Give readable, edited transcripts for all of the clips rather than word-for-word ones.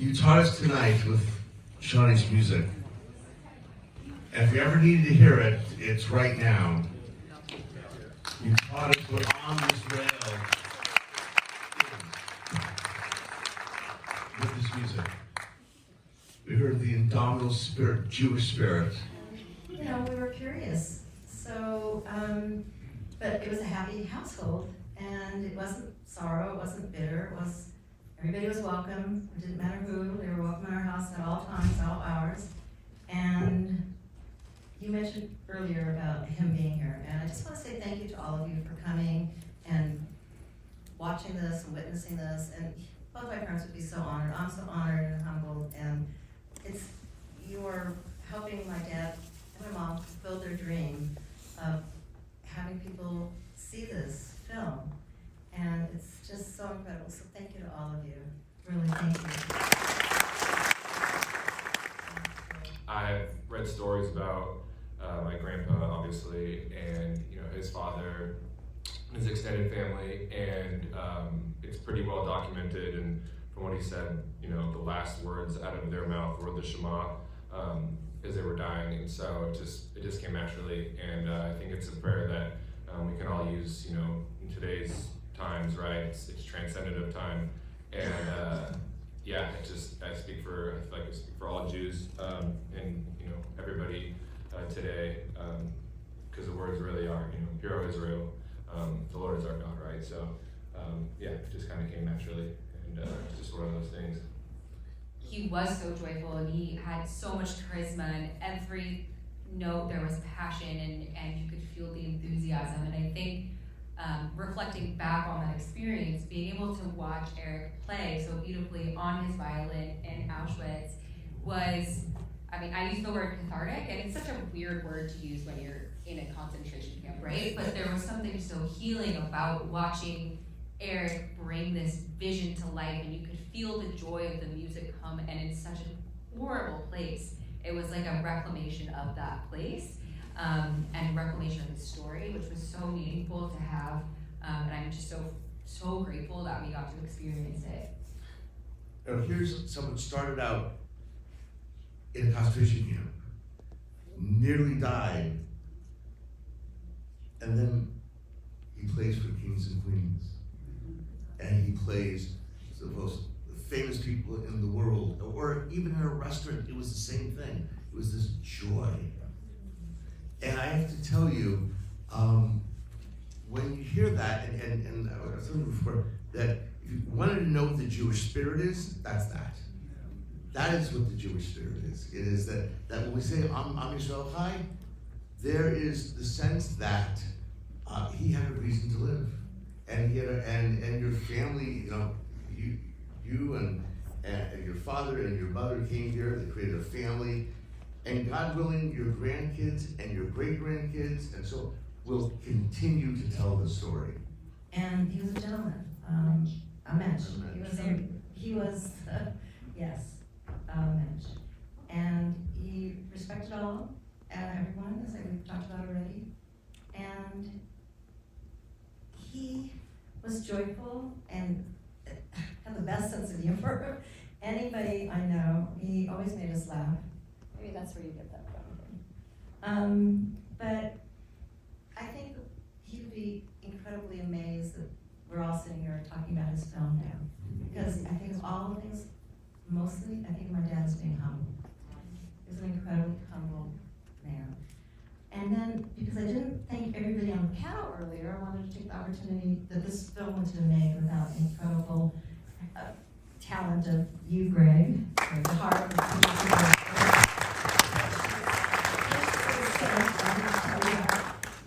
You taught us tonight with Shony's music. And if you ever needed to hear it, it's right now. You taught us we're on this rail with this music. We heard the indomitable spirit, Jewish spirit. You know, we were curious. So, but it was a happy household, and it wasn't sorrow, it wasn't bitter, it was, everybody was welcome. It didn't matter who, they were welcome in our house at all times, all hours. And you mentioned earlier about him being here, and I just want to say thank you to all of you for coming and watching this and witnessing this. And both my parents would be so honored. I'm so honored and humbled, and it's, you're helping my dad and my mom fulfill their dream of having people see this film. And it's just so incredible. So thank you to all of you. Really, thank you. I've read stories about my grandpa, obviously, and his father, his extended family, and it's pretty well documented. And from what he said, the last words out of their mouth were the Shema as they were dying, and so it just came naturally. And I think it's a prayer that we can all use, in today's times, right? It's transcendent of time, and yeah, I speak for all Jews and everybody today, because the words really are, Hear, O Israel, the Lord is our God, right? So yeah, it just kind of came naturally, and it's just one of those things. He was so joyful, and he had so much charisma, and every note there was passion, and you could feel the enthusiasm. And I think reflecting back on that experience, being able to watch Erik play so beautifully on his violin in Auschwitz was, I use the word cathartic, and it's such a weird word to use when you're in a concentration camp, right? But there was something so healing about watching Erik bring this vision to life, and you could feel the joy of the music come, and in such a horrible place. It was like a reclamation of that place, and reclamation of the story, which was so meaningful to have, and I'm just so grateful that we got to experience it. Now here's someone started out in a concentration camp, nearly died, and then he plays for kings and queens, and he plays the most famous people in the world, or even in a restaurant. It was the same thing. It was this joy. And I have to tell you, when you hear that, and I was telling you before, that if you wanted to know what the Jewish spirit is, that's that. That is what the Jewish spirit is. It is that when we say Am Yisrael Chai, there is the sense that he had a reason to live, and he had and your family, you and your father and your mother came here. They created a family, and God willing, your grandkids and your great grandkids, and so will continue to tell the story. And he was a gentleman, a mensch. He was yes, a mensch. And he respected all everyone, as we've talked about already. And he was joyful and had the best sense of humor. Anybody I know, he always made us laugh. Maybe that's where you get that from. But I think he would be incredibly amazed that we're all sitting here talking about his film now. Because I think of all the things, mostly, I think my dad is being humble. He was an incredibly humble man. And then, because I didn't thank everybody on the panel earlier, I wanted to take the opportunity that this film wouldn't have been made without the incredible talent of you, Greg DeHart.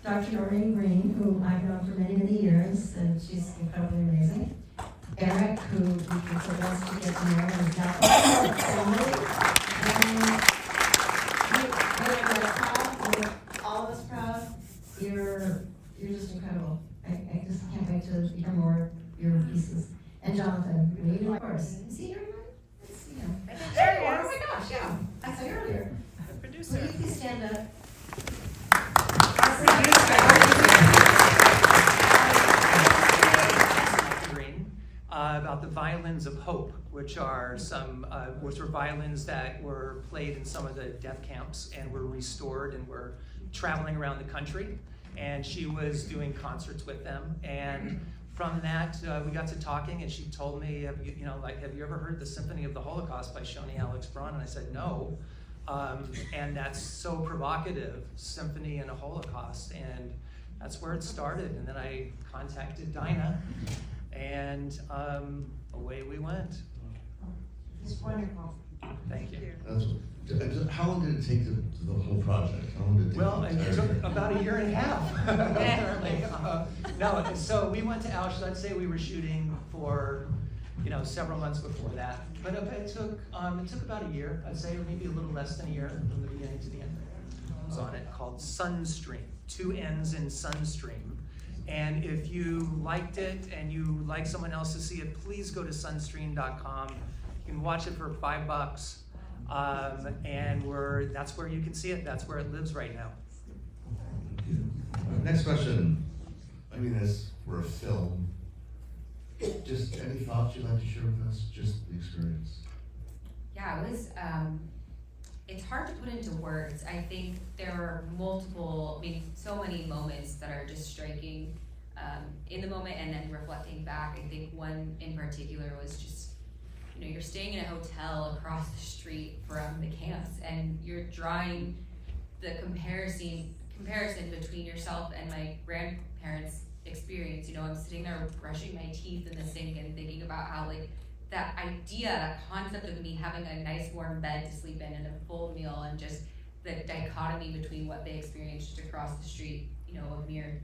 Dr. Noreen Green, who I've known for many, many years, and she's incredibly amazing. Erik, who we can so blessed to get to know, and is now family. All of us proud. You're just incredible. I just can't wait to hear more of your pieces. And Jonathan, we of course. Is he here tonight? Let's see him. There you are. Oh my gosh, yeah. I saw you earlier. The producer. Will you please stand up? About the Violins of Hope, which are which were violins that were played in some of the death camps and were restored and were traveling around the country. And she was doing concerts with them. And from that, we got to talking, and she told me, have you ever heard the Symphony of the Holocaust by Shony Alex Braun? And I said, no. And that's so provocative, Symphony and a Holocaust. And that's where it started. And then I contacted Dinah, and away we went. It's wonderful. Thank you. How long did it take the whole project? How long did it take? Well, it took about a year and a half, apparently. No, so we went to Auschwitz. I'd say we were shooting for, several months before that. But it took about a year. I'd say maybe a little less than a year from the beginning to the end. I was on it, called Sunstream, 2 N's in Sunstream. And if you liked it and you like someone else to see it, please go to sunstream.com. You can watch it for $5. And that's where you can see it. That's where it lives right now. Next question. I mean, as for a film, just any thoughts you'd like to share with us? Just the experience. Yeah, it was, it's hard to put into words. I think there are so many moments that are just striking in the moment, and then reflecting back. I think one in particular was just, you're staying in a hotel across the street from the camps, and you're drawing the comparison between yourself and my grandparents' experience. I'm sitting there brushing my teeth in the sink and thinking about how, that idea, that concept of me having a nice warm bed to sleep in and a full meal, and just the dichotomy between what they experienced across the street, a mere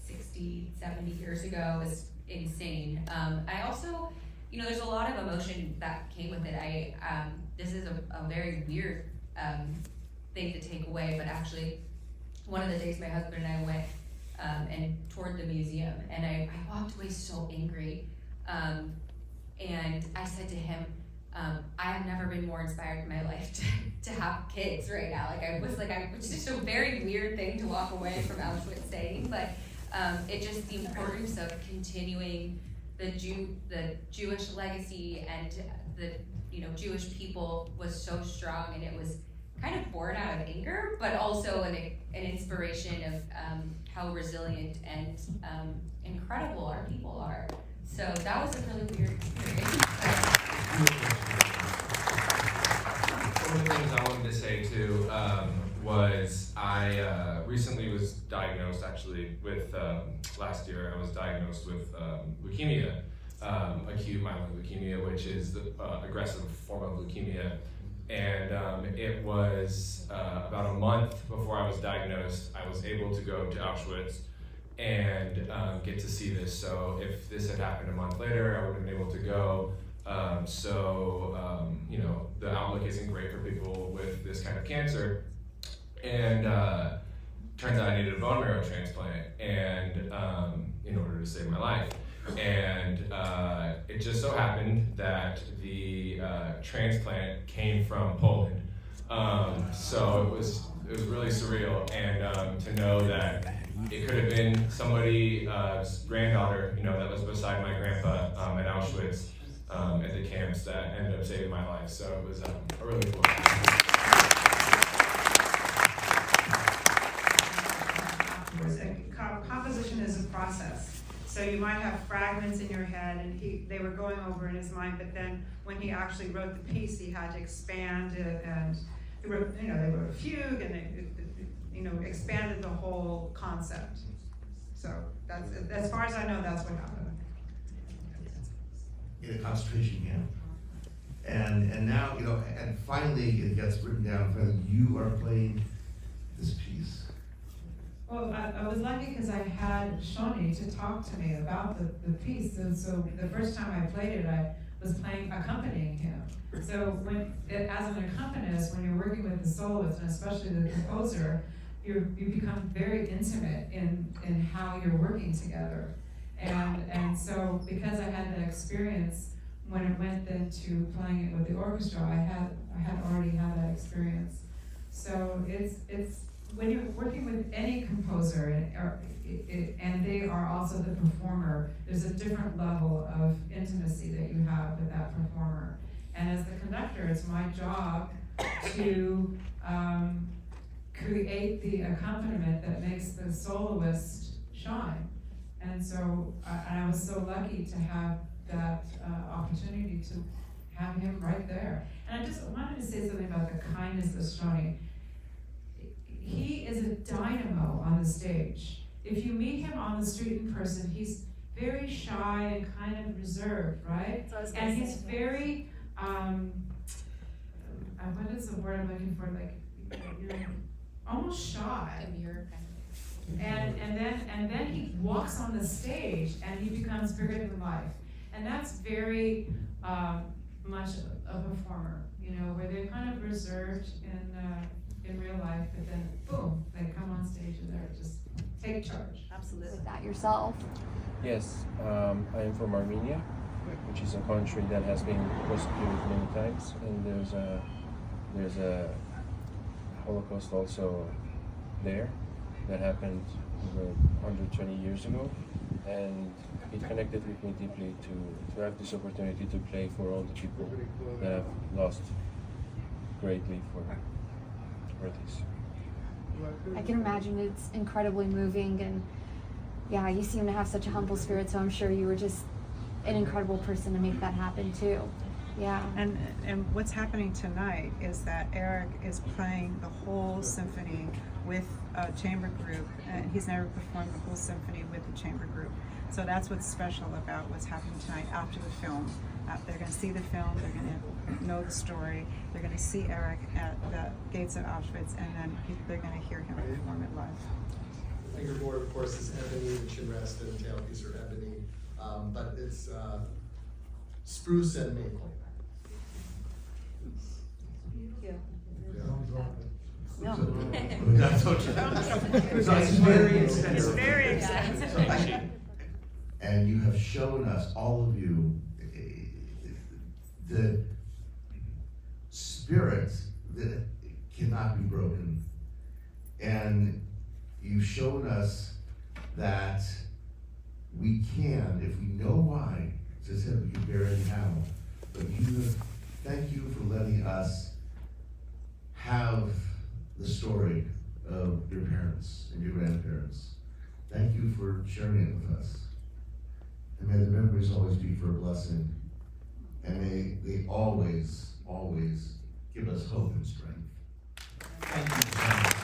60, 70 years ago is insane. I also, there's a lot of emotion that came with it. This is a very weird thing to take away, but actually, one of the days my husband and I went and toured the museum, and I walked away so angry. And I said to him, I have never been more inspired in my life to have kids right now. It's just a very weird thing to walk away from Auschwitz saying, but it just, the importance of continuing the Jewish legacy and the Jewish people was so strong, and it was kind of born out of anger, but also an inspiration of how resilient and incredible our people are. So that was a really weird experience. One of the things I wanted to say too was I recently was diagnosed, actually, with last year I was diagnosed with leukemia, acute myeloid leukemia, which is the aggressive form of leukemia. And it was about a month before I was diagnosed, I was able to go to Auschwitz and get to see this. So if this had happened a month later, I would have been able to go. The outlook isn't great for people with this kind of cancer. And turns out I needed a bone marrow transplant and in order to save my life. And it just so happened that the transplant came from Poland. So it was really surreal, and to know that it could have been somebody's granddaughter, that was beside my grandpa at Auschwitz at the camps that ended up saving my life. So it was a really cool experience. Composition is a process. So you might have fragments in your head, and they were going over in his mind, but then when he actually wrote the piece, he had to expand it, and they wrote a fugue, and it expanded the whole concept. So that's, as far as I know, that's what happened. In a concentration camp. And now, and finally it gets written down, finally you are playing this piece. Well, I was lucky because I had Shony to talk to me about the piece, and so the first time I played it, I was accompanying him. So as an accompanist, when you're working with the soloist, and especially the composer, you become very intimate in how you're working together. And so because I had that experience, when it went then to playing it with the orchestra, I had already had that experience. So it's when you're working with any composer, and they are also the performer, there's a different level of intimacy that you have with that performer. And as the conductor, it's my job to create the accompaniment that makes the soloist shine. And so, I was so lucky to have that opportunity to have him right there. And I just wanted to say something about the kindness of Shony. He is a dynamo on the stage. If you meet him on the street in person, he's very shy and kind of reserved, right? And he's very, what is the word I'm looking for? Like, almost shy. Demure kind of. And then he walks on the stage and he becomes bigger than life. And that's very much a performer, where they're kind of reserved in real life, but then boom, they come on stage and they're just take charge. Absolutely. With that yourself? Yes, I am from Armenia, which is a country that has been persecuted many times, and there's a Holocaust also there that happened over 120 years ago, and it connected with me deeply to have this opportunity to play for all the people that have lost greatly for this. I can imagine it's incredibly moving, and yeah, you seem to have such a humble spirit, so I'm sure you were just an incredible person to make that happen too. Yeah. And what's happening tonight is that Erik is playing the whole symphony with a chamber group, and he's never performed the whole symphony with a chamber group. So that's what's special about what's happening tonight after the film. They're going to see the film, they're going to know the story, they're going to see Erik at the gates of Auschwitz, and then they're going to hear him perform it live. Fingerboard, of course, is ebony, the chin rest and tailpiece are ebony, but it's spruce and maple. No. That's so true. It's very expensive. It's very expensive. And you have shown us, all of you, the spirit that cannot be broken. And you've shown us that we can, if we know why, as I said, we can bear it now. But thank you for letting us have the story of your parents and your grandparents. Thank you for sharing it with us. And may the memories always be for a blessing. And may they always, always give us hope and strength. Thank you.